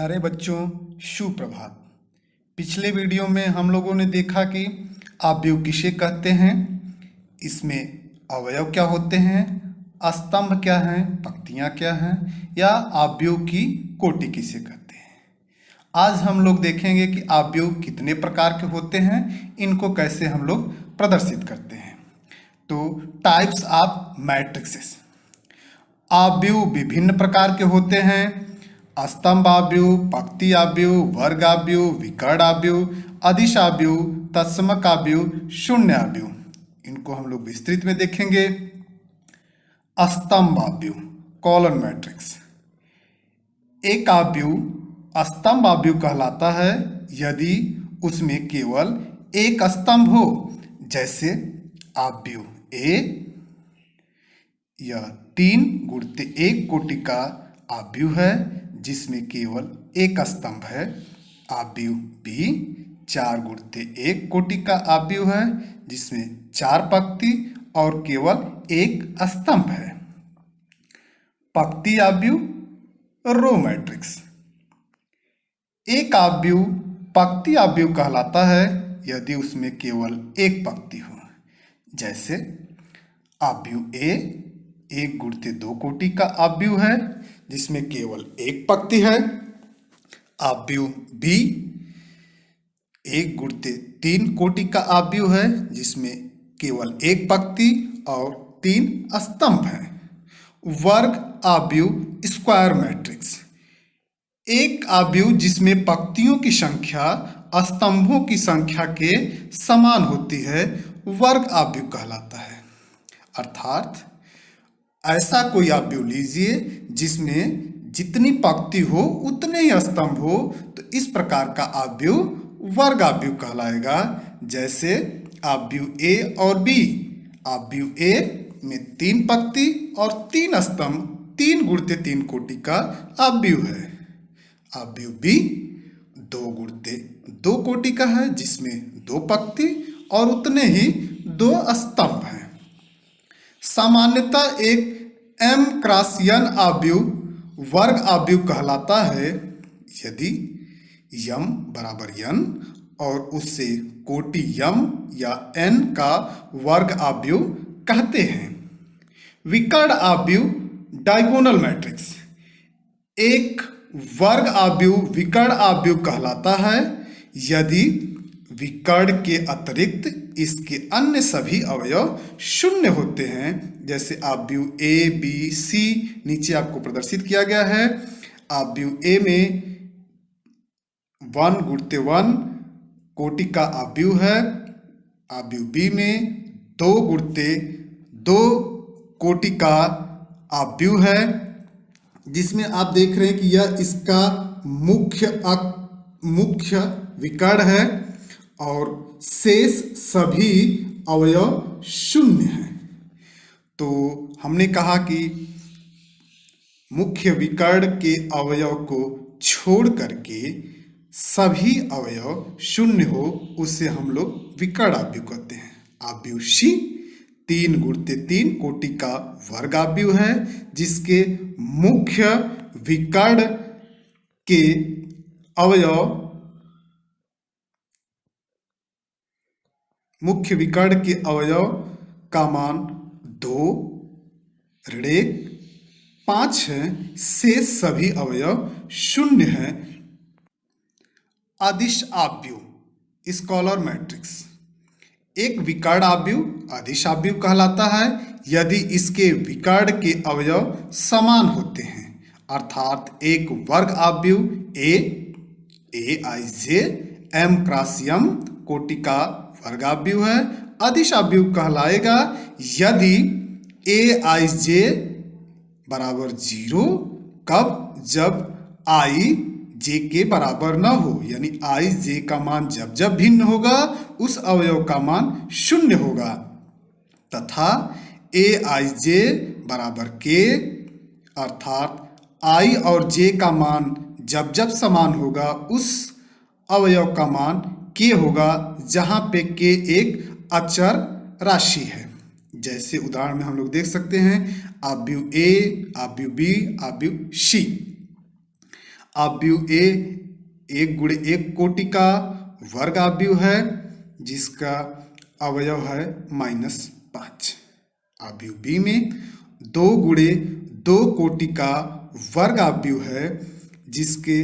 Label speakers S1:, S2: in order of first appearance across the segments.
S1: प्यारे बच्चों, सुप्रभात। पिछले वीडियो में हम लोगों ने देखा कि आव्यूह किसे कहते हैं, इसमें अवयव क्या होते हैं, स्तंभ क्या हैं, पंक्तियाँ क्या हैं, या आव्यूह की कोटि किसे कहते हैं। आज हम लोग देखेंगे कि आव्यूह कितने प्रकार के होते हैं, इनको कैसे हम लोग प्रदर्शित करते हैं। तो टाइप्स ऑफ मैट्रिक्सेस। आव्यूह विभिन्न प्रकार के होते हैं। स्तंभ आव्यूह, पंक्ति आव्यूह, वर्ग आव्यूह, विकर्ण आव्यूह, अदिश आव्यूह, तत्समक आव्यूह, शून्य आव्यूह। इनको हम लोग विस्तृत में देखेंगे। स्तंभ आव्यूह, कॉलन मैट्रिक्स। एक आव्यूह स्तंभ आव्यूह कहलाता है यदि उसमें केवल एक स्तंभ हो, जैसे आव्यूह ए। यह 3 गुणित 1 कोटि का आव्यूह है जिसमें केवल एक स्तंभ है। आव्यूह बी 4 गुणित 1 कोटि का आव्यूह है जिसमें 4 पंक्ति और केवल एक स्तंभ है। पंक्ति आव्यूह, रो मैट्रिक्स। एक आव्यूह पंक्ति आव्यूह कहलाता है यदि उसमें केवल एक पंक्ति हो, जैसे आव्यूह ए 1 गुणित 2 कोटि का आव्यूह है जिसमें केवल एक पंक्ति है। आव्यूह बी 1 गुणित 3 कोटि का आव्यूह है जिसमें केवल एक पंक्ति और 3 स्तंभ हैं। वर्ग आव्यूह, स्क्वायर मैट्रिक्स। एक आव्यूह जिसमें पंक्तियों की संख्या स्तंभों की संख्या के समान होती है वर्ग आव्यूह कहलाता है। अर्थात ऐसा कोई आव्यूह लीजिए जिसमें जितनी पंक्ति हो उतने ही स्तंभ हो, तो इस प्रकार का आव्यूह वर्ग आव्यूह कहलाएगा। जैसे आव्यूह ए और बी। आव्यूह ए में 3 पंक्ति और 3 स्तंभ 3 गुणित 3 कोटि का आव्यूह है। आव्यूह बी 2 गुणित 2 कोटि का है जिसमें 2 पंक्ति और उतने ही 2 स्तंभ हैं। सामान्यतः एक m क्रॉस n आव्यूह वर्ग आव्यूह कहलाता है यदि m बराबर n और उससे कोटि m या n का वर्ग आव्यूह कहते हैं। विकर्ण आव्यूह, डायगोनल मैट्रिक्स। एक वर्ग आव्यूह विकर्ण आव्यूह कहलाता है यदि विकर्ण के अतिरिक्त इसके अन्य सभी अवयव शून्य होते हैं। जैसे आव्यूह ए बी सी नीचे आपको प्रदर्शित किया गया है। आव्यूह ए में 1 गुणित 1 कोटि का आव्यूह है। आव्यूह बी में 2 गुणित 2 कोटि का आव्यूह है जिसमें आप देख रहे हैं कि यह इसका मुख्य विकर्ण है और शेष सभी अवयव शून्य हैं। तो हमने कहा कि मुख्य विकर्ण के अवयव को छोड़ करके सभी अवयव शून्य हो, उसे हम लोग विकर्ण आव्यूह कहते हैं। आव्यूह सी 3 गुणित 3 कोटि का वर्ग आव्यूह है जिसके मुख्य विकर्ण के अवयव का मान 2 ऋण 1 5 है। शेष सभी अवयव शून्य हैं। अदिश आव्यूह, स्कॉलर मैट्रिक्स। एक विकर्ण आव्यूह अदिश आव्यूह कहलाता है यदि इसके विकर्ण के अवयव समान होते हैं। अर्थात एक वर्ग आव्यूह ए आई जे m क्रॉस m कोटि का वर्ग आव्यूह है। अदिश आव्यूह कहलाएगा यदि ए आई जे बराबर 0 कब, जब आई जे के बराबर न हो, यानी आई जे का मान जब जब भिन्न होगा उस अवयव का मान शून्य होगा। तथा ए आई जे बराबर के, अर्थात आई और जे का मान जब जब समान होगा उस अवयव का मान के होगा जहाँ पे के एक अचर राशि है। जैसे उदाहरण में हम लोग देख सकते हैं आव्यूह ए, आव्यूह बी, आव्यूह सी। आव्यूह ए एक गुणे एक कोटि का वर्ग आव्यूह है जिसका अवयव है -5। आव्यूह बी में 2 गुणे 2 कोटि का वर्ग आव्यूह है जिसके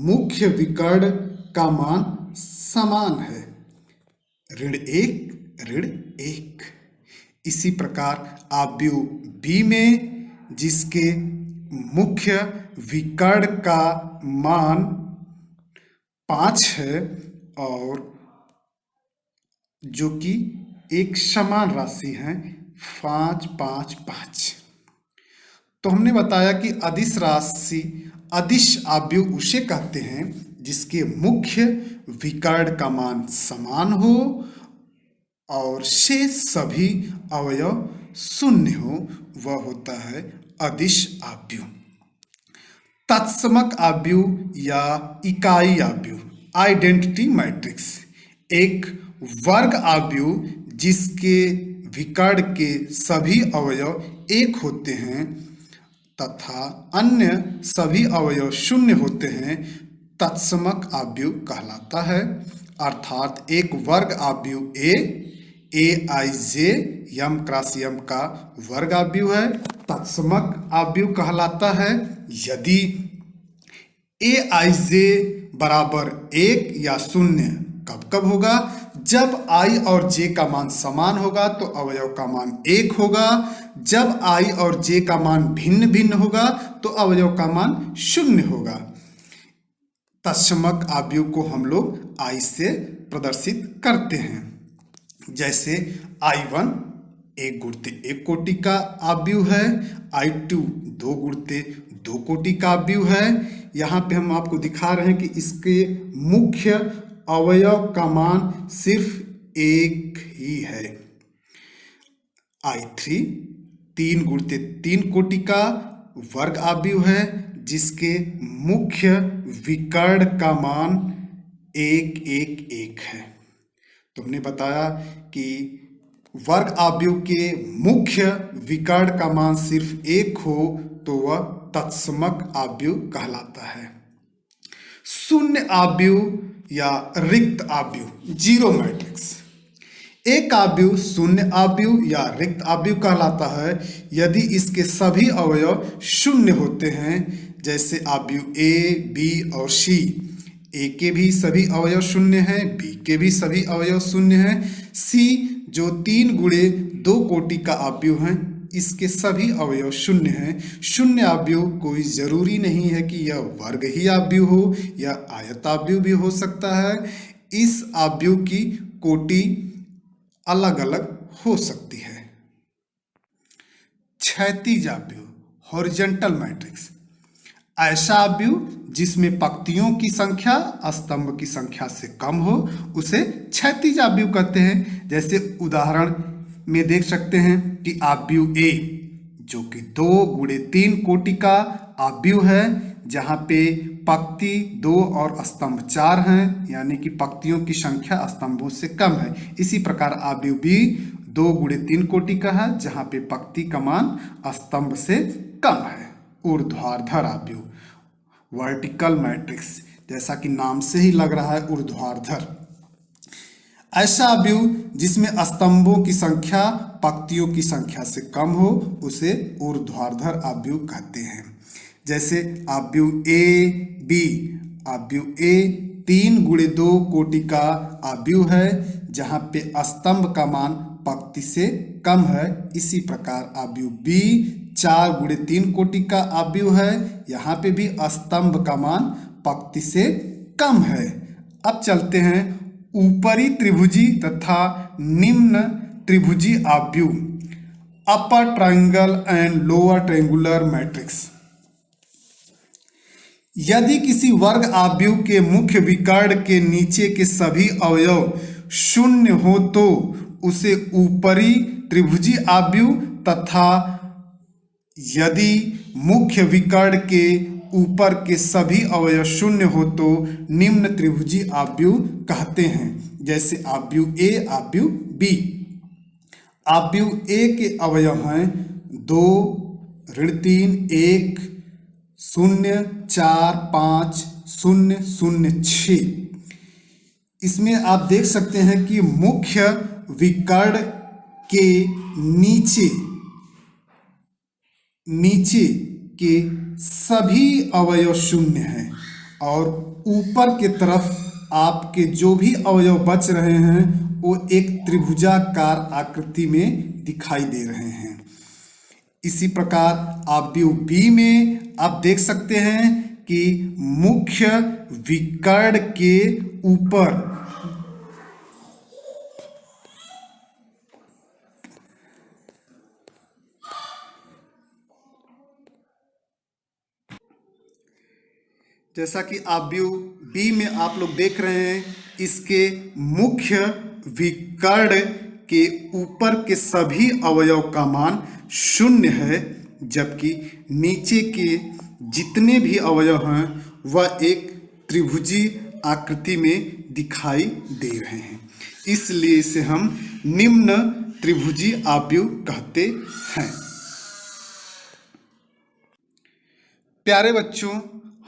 S1: मुख्य विकर्ण का मान समान है, ऋण 1। इसी प्रकार आव्यूह बी में जिसके मुख्य विकर्ण का मान 5 है और जो कि एक समान राशि है 5, 5, 5। तो हमने बताया कि अदिश राशि अदिश आव्यूह उसे कहते हैं जिसके मुख्य विकर्ण का मान समान हो और शेष सभी अवयव शून्य हो, वह होता है अदिश आव्यूह। तत्समक आव्यूह या इकाई आव्यूह आइडेंटिटी मैट्रिक्स एक वर्ग आव्यूह जिसके विकर्ण के सभी अवयव एक होते हैं तथा अन्य सभी अवयव शून्य होते हैं, तत्समक आव्यूह कहलाता है। अर्थात एक वर्ग आव्यूह aij यम क्रॉस यम का वर्ग आव्यूह है, तत्समक आव्यूह कहलाता है। यदि aij बराबर 1 या 0 कब कब होगा? जब i और j का मान समान होगा तो अवयव का मान 1 होगा। जब i और j का मान भिन्न भिन्न होगा तो अवयव का मान 0 होगा। तत्समक आव्यूह को हम लोग i से प्रदर्शित करते हैं। जैसे I1 1 गुणित 1 कोटि का आव्यूह है, I2 2 गुणित 2 कोटि का आव्यूह है। यहाँ पे हम आपको दिखा रहे हैं कि इसके मुख्य अवयव का मान सिर्फ एक ही है। I3 3 गुणित 3 कोटि का वर्ग आव्यूह है जिसके मुख्य विकर्ण का मान 1, 1, 1 है। तो हमने बताया कि वर्ग आव्यूह के मुख्य विकर्ण का मान सिर्फ 1 हो तो वह तत्समक आव्यूह कहलाता है। शून्य आव्यूह या रिक्त आव्यूह जीरो मैट्रिक्स एक आव्यूह शून्य आव्यूह या रिक्त आव्यूह कहलाता है यदि इसके सभी अवयव शून्य होते हैं। जैसे आव्यूह ए, बी और सी। ए के भी सभी अवयव शून्य हैं, बी के भी सभी अवयव शून्य हैं, सी जो 3 गुणे 2 कोटि का आव्यूह है इसके सभी अवयव शून्य हैं। शून्य आव्यूह कोई जरूरी नहीं है कि यह वर्ग ही आव्यूह हो या आयत आव्यूह भी हो सकता है। इस आव्यूह की कोटि अलग अलग हो सकती है। क्षैतिज आव्यूह हॉरिजॉन्टल मैट्रिक्स ऐसा आव्यूह जिसमें पंक्तियों की संख्या स्तंभ की संख्या से कम हो उसे क्षैतिज आव्यूह कहते हैं। जैसे उदाहरण में देख सकते हैं कि आव्यूह ए जो कि 2 गुणे 3 कोटि का आव्यूह है जहाँ पे पंक्ति 2 और स्तंभ 4 हैं, यानी कि पंक्तियों की संख्या स्तंभों से कम है। इसी प्रकार आव्यूह बी 2 गुणे 3 कोटि का है जहाँ पे पंक्ति का मान स्तंभ से कम है। ऊर्ध्वाधर आव्यूह वर्टिकल मैट्रिक्स जैसा कि नाम से ही लग रहा है ऊर्ध्वाधर ऐसा आव्यूह जिसमें स्तंभों की संख्या पंक्तियों की संख्या से कम हो उसे ऊर्ध्वाधर आव्यूह कहते हैं। जैसे आव्यूह ए बी। आव्यूह ए 3 गुणे 2 कोटि का आव्यूह है जहाँ पे स्तंभ का मान पंक्ति से कम है। इसी प्रकार आव्यूह बी 4 गुणे 3 कोटि का आव्यूह है, यहाँ पे भी स्तंभ का मान पंक्ति से कम है। अब चलते हैं ऊपरी त्रिभुजी तथा निम्न त्रिभुजी आव्यूह upper triangle and lower triangular matrix. यदि किसी वर्ग आव्यूह के मुख्य विकर्ण के नीचे के सभी अवयव शून्य हो तो उसे ऊपरी त्रिभुजी आव्यूह तथा यदि मुख्य विकर्ण के ऊपर के सभी अवयव शून्य हो तो निम्न त्रिभुजी आव्यूह कहते हैं। जैसे आव्यूह ए आव्यूह बी। आव्यूह ए के अवयव हैं 2, ऋण 3, 1, 0.4506। इसमें आप देख सकते हैं कि मुख्य विकर्ण के नीचे के सभी अवयव शून्य हैं और ऊपर के तरफ आपके जो भी अवयव बच रहे हैं वो एक त्रिभुजाकार आकृति में दिखाई दे रहे हैं। इसी प्रकार अवयव बी में आप देख सकते हैं कि मुख्य विकर्ण के ऊपर जैसा कि अवयव बी में आप लोग देख रहे हैं, इसके मुख्य विकर्ण के ऊपर के सभी अवयव का मान शून्य है, जबकि नीचे के जितने भी अवयव हैं वह एक त्रिभुजी आकृति में दिखाई दे रहे हैं। इसलिए इसे हम निम्न त्रिभुजी अवयव कहते हैं। प्यारे बच्चों,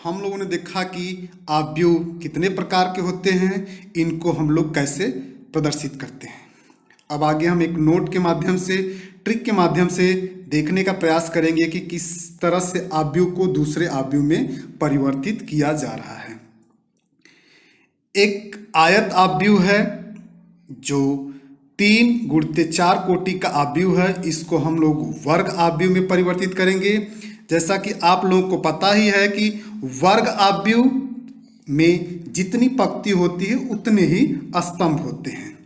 S1: हम लोगों ने देखा कि अवयव कितने प्रकार के होते हैं, इनको हम लोग कैसे प्रदर्शित करते हैं। अब आगे हम एक नोट के माध्यम से, ट्रिक के माध्यम से देखने का प्रयास करेंगे कि किस तरह से अवयव को दूसरे अवयव में परिवर्तित किया जा रहा है। एक आयत अवयव है जो 3x4 कोटि का अवयव है, इसको हम लोग वर्ग अवयव में परिवर्तित करेंगे। जैसा कि आप लोगों को पता ही है कि वर्ग अवयव में जितनी पंक्ति होती है उतने ही स्तंभ होते हैं।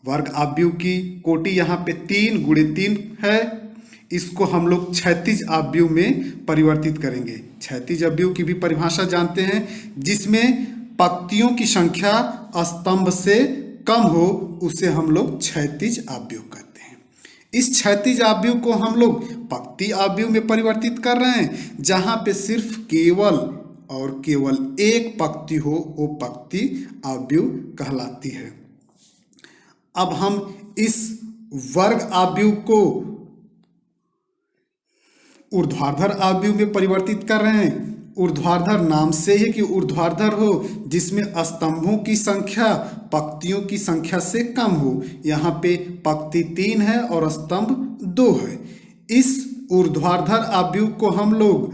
S1: वर्ग अवयव की कोटि यहाँ पे 3x3 है, इसको हम लोग क्षैतिज अवयव में परिवर्तित करेंगे। क्षैतिज अवयव की भी परिभाषा जानते हैं, जिसमें पंक्तियों की संख्या स्तंभ से कम हो उसे हम लोग क्षैतिज अवयव कहते हैं। इस क्षैतिज अवयव को हम लोग पंक्ति अवयव में परिवर्तित कर रहे हैं, जहां पे सिर्फ केवल एक पंक्ति हो, वो पंक्ति अवयव कहलाती है। अब हम इस वर्ग अवयव को ऊर्ध्वाधर अवयव में परिवर्तित कर रहे हैं। ऊर्ध्वाधर नाम से ही कि ऊर्ध्वाधर हो जिसमें स्तंभों की संख्या पंक्तियों की संख्या से कम हो। यहाँ पे पंक्ति 3 है और स्तंभ 2 है। इस ऊर्ध्वाधर अवयव को हम लोग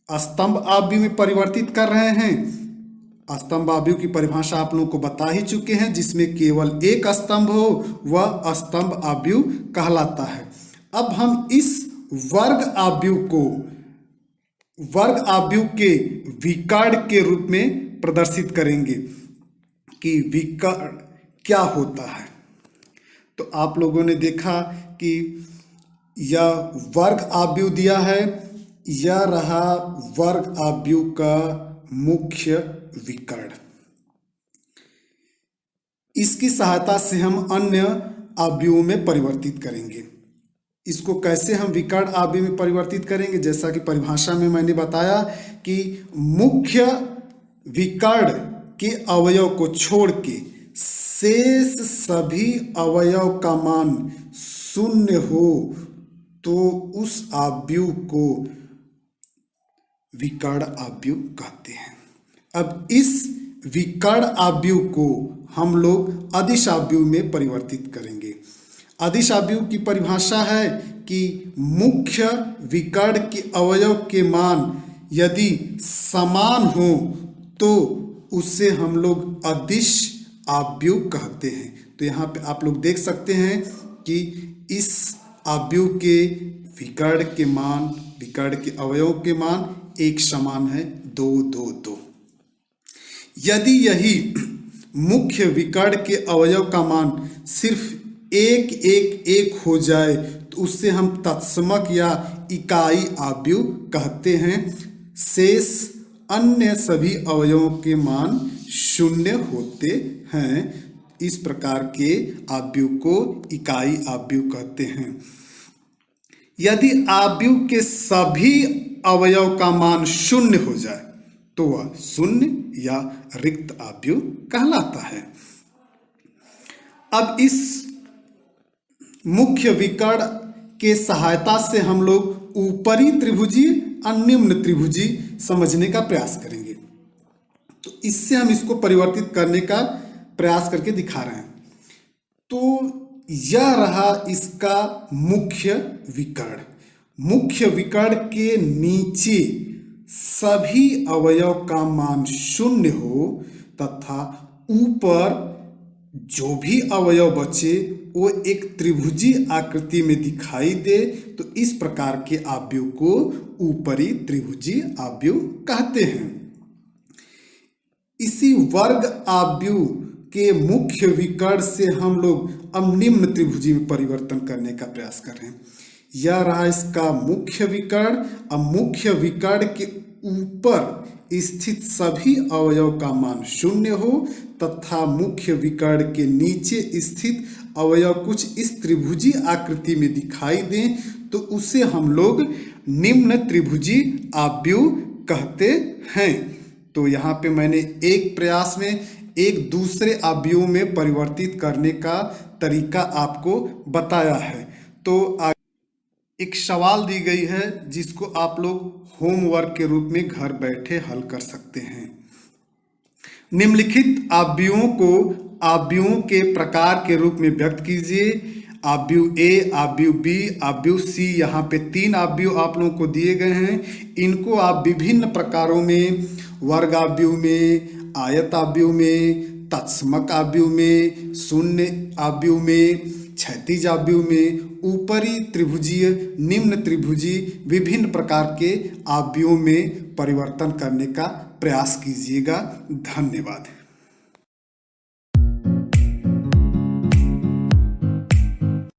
S1: स्तंभ अवयव में परिवर्तित कर रहे हैं। स्तंभ अवयव की परिभाषा आप लोगों को बता ही चुके हैं, जिसमें केवल एक स्तंभ हो वह स्तंभ अवयव कहलाता है। अब हम इस वर्ग अवयव को वर्ग अवयव के विकर्ण के रूप में प्रदर्शित करेंगे कि विकर्ण क्या होता है। तो आप लोगों ने देखा कि यह वर्ग अवयव दिया है, यह रहा वर्ग अवयव का मुख्य विकर्ण। इसकी सहायता से हम अन्य अवयवों में परिवर्तित करेंगे। इसको कैसे हम विकर्ण अवयव में परिवर्तित करेंगे, जैसा कि परिभाषा में मैंने बताया कि मुख्य विकर्ण के अवयव को छोड़ के शेष सभी अवयव का मान शून्य हो तो उस अवयव को विकर्ण अवयव कहते हैं। अब इस विकर्ण अवयव को हम लोग अदिश अवयव में परिवर्तित करेंगे। अदिश अवयव की परिभाषा है कि मुख्य विकर्ण के अवयव के मान यदि समान हो तो उसे हम लोग अदिश अवयव कहते हैं। तो यहाँ पे आप लोग देख सकते हैं कि इस अवयव के विकर्ण के मान, विकर्ण के अवयव के मान एक समान है, 2 2 2। यदि यही मुख्य विकर्ण के अवयव का मान सिर्फ 1 1 1 हो जाए तो उससे हम तत्समक या इकाई अवयव कहते हैं। शेष अन्य सभी अवयवों के मान शून्य होते हैं। इस प्रकार के अवयव को इकाई अवयव कहते हैं। यदि अवयव के सभी अवयव का मान शून्य हो जाए तो वह शून्य या रिक्त अवयव कहलाता है। अब इस मुख्य विकर्ण के सहायता से हम लोग ऊपरी त्रिभुजी अनिम्न त्रिभुजी समझने का प्रयास करेंगे। तो इससे हम इसको परिवर्तित करने का प्रयास करके दिखा रहे हैं। तो यह रहा इसका मुख्य विकर्ण। मुख्य विकर्ण के नीचे सभी अवयव का मान 0 हो तथा ऊपर जो भी अवयव बचे वो एक त्रिभुजी आकृति में दिखाई दे, तो इस प्रकार के आव्यूह को ऊपरी त्रिभुजी आव्यूह कहते हैं। इसी वर्ग आव्यूह के मुख्य विकर्ण से हम लोग अब निम्न त्रिभुजी में परिवर्तन करने का प्रयास कर रहे हैं। यह रहा इसका मुख्य विकर्ण। अब मुख्य विकर्ण के ऊपर स्थित सभी अवयव का मान 0 हो तथा मुख्य विकर्ण के नीचे स्थित अवयव कुछ इस त्रिभुजी आकृति में दिखाई दें, तो उसे हम लोग निम्न त्रिभुजी आव्यूह कहते हैं। तो यहाँ पे मैंने एक प्रयास में एक दूसरे आव्यूह में परिवर्तित करने का तरीका आपको बताया है। तो एक सवाल दी गई है जिसको आप लोग होमवर्क के रूप में घर बैठे हल कर सकते हैं। निम्नलिखित आव्यूहों को आव्यूहों के प्रकार के रूप में व्यक्त कीजिए। आव्यूह ए, आव्यूह बी, आव्यूह सी। यहाँ पे 3 आव्यूह आप लोगों को दिए गए हैं। इनको आप विभिन्न प्रकारों में, वर्ग आव्यूह में, आयत आव्यूह में, तत्समक आव्यूह में, शून्य आव्यूह में, क्षैतिज आव्यूह में, ऊपरी त्रिभुजीय, निम्न त्रिभुजी, विभिन्न प्रकार के आव्यूहों में परिवर्तन करने का प्रयास कीजिएगा। धन्यवाद।